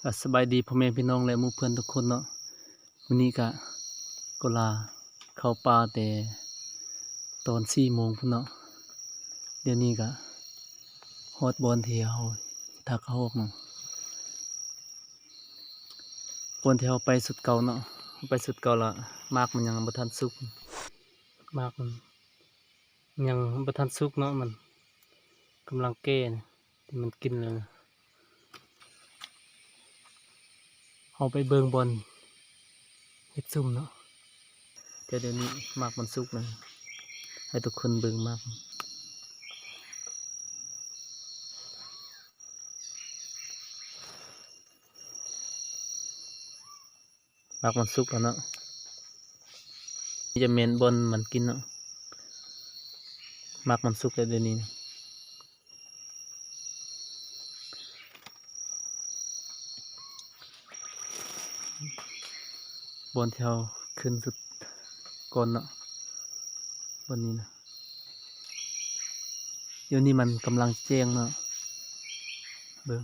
ก็สบายดีพ่อแม่พี่น้องและหมู่เพื่อนทุกคนเนาะวันนี้ก็ลาเข้าป่าแต่ตอน4 โมงพุ่นเนาะเดี๋ยวนี้ก็ฮอดบอนที่เฮาทักเฮาออกเนาะบอนที่เฮาไปสุดเก่าเนาะไปสุดเก่าละมากมันยังบ่ทันสุกมากมันยังบ่ทันสุกเนาะมันกำลังแก่เนี่ยที่มันกินเลยเฮาไปเบิ่งบอนเฮ็ดซุ่มเนาะเดี๋ยวนี้มากมันสุกเลยให้ทุกคนเบิ่งมากมันสุกแล้วเนาะจะเมนบนมันกินเนาะมันสุกเลยเดี๋ยวนี้บนแถวขึ้นสุดก่อนเนาะบนนี้นะเดี๋ยวนี้มันกำลังแจ้งเนาะเบิ่ง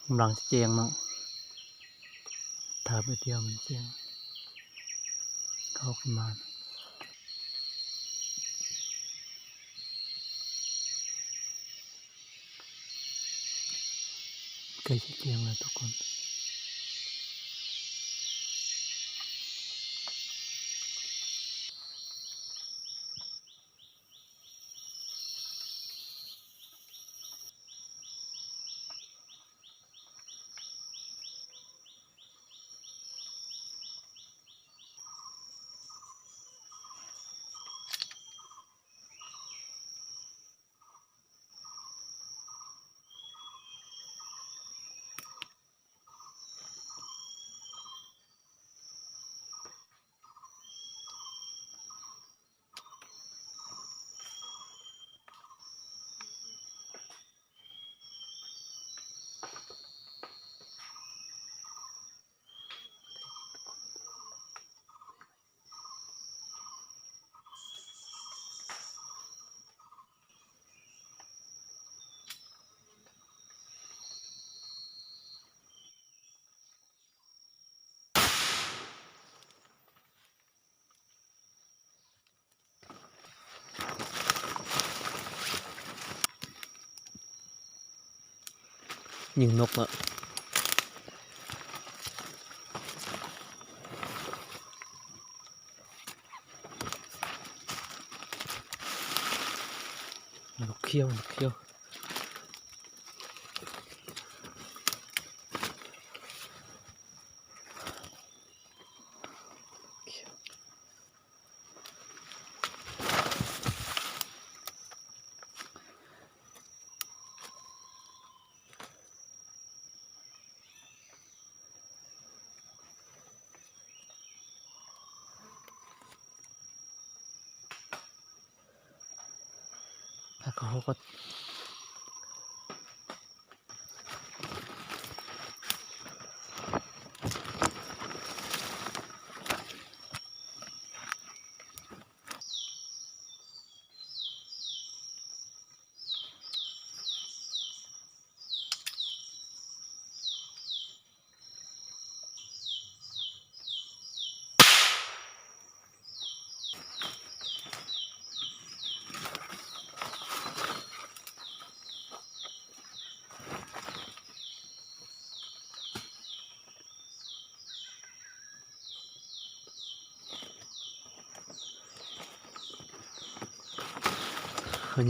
กำลังแจ้งเนาะถ้าไปเที่ยวมันแจ้งเข้าขึ้นมาใกล้จะแจ้งแล้วทุกคนยิงนกเนาะนกเขี้ยวแล้วเขาก็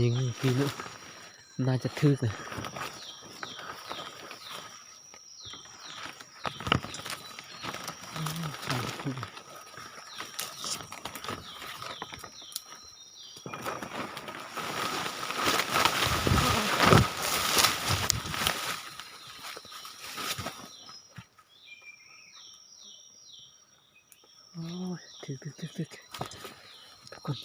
ยิงทีนึงน่าจะทึกเลยทึกทุกคน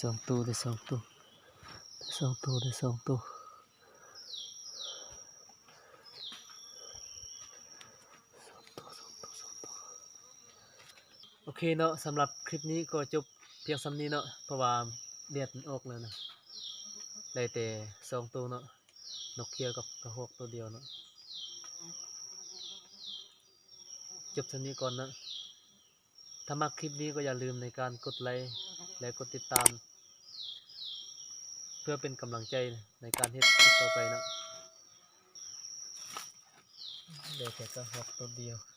สองตัวได้สองตัวได้สองตัวได้สองตัวโอเคเนาะสำหรับคลิปนี้ก็จบเพียงส่ำนี้เนาะเพราะว่าแดดมันออกแล้วนะได้แต่สองตัวเนาะนกเขียวกับกระหอกตัวเดียวเนาะจบส่ำนี้ก่อนนะถ้ามักคลิปนี้ก็อย่าลืมในการกดไลค์และกดติดตามเพื่อเป็นกำลังใจในการเฮ็ดคลิปต่อไปนะได้แต่กระหอกตัวเดียว